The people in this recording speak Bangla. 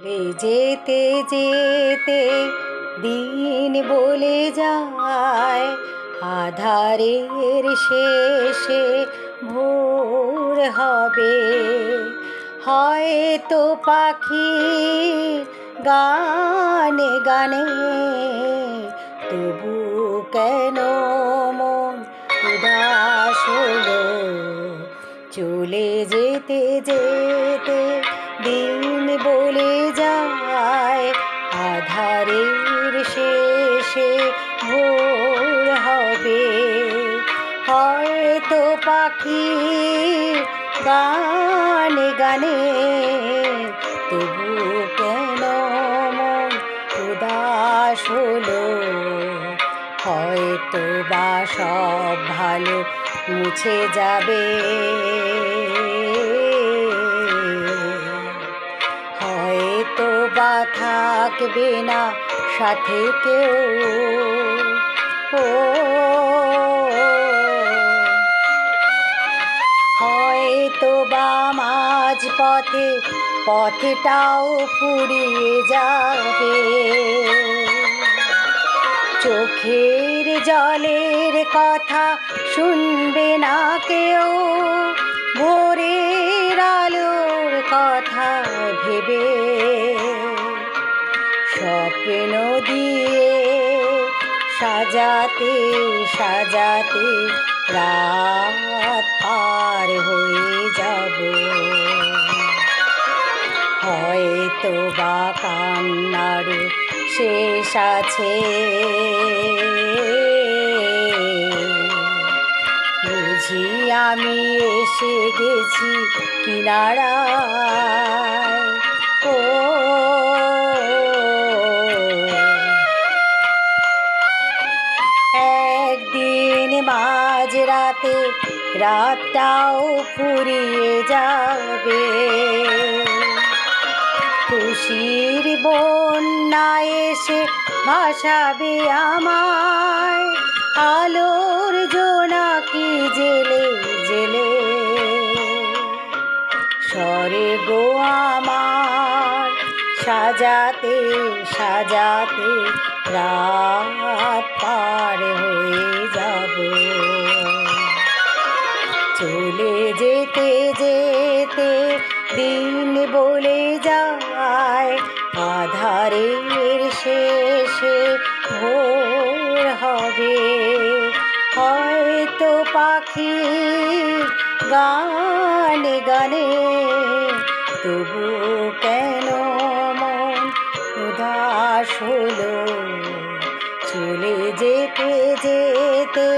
যেতে যেতে দিন বলে যায়, আধারের শেষে ভোর হবে। হয়তো পাখি গানে গানে, তবু কেন মন উদাস হলো। চলে যেতে যেতে দিন বলে যায়, আধারের শেষে ভোর হবে। হয়তো পাখি গানে গানে, তবু কেন মন উদাস হলো। হয়তো বা সব ভালো মুছে যাবে, হয়তো বা থাকবে না সাথে কেউ। হয়তো বা মাঝ পথে পথটাও ফুরিয়ে যাবে। চোখের জলের কথা শুনবে না কেউ, ভোরের আলোর কথা ভেবে স্বপ্ন দিয়ে সাজাতে সাজাতে রাত পার হয়ে যাব। হয়তো বা কান্নার শেষ আছে, বুঝি আমি এসে গেছি কিনারায়। একদিন মাঝরাতে রাতটাও ফুরিয়ে যাবে। খুশির বন্যা এসে ভাসাবে আমায়, আলোর জোনাকি জেলে জেলে। স্বর্গ আমার সাজাতে সাজাতে রাত পার হয়ে যাব। চলে যেতে যেতে দিন বলে যায়, আধারের শেষে ভোর হবে। হয়তো পাখি গানে গানে, তবু কেন মন উদাস হলো। চলে যেতে যেতে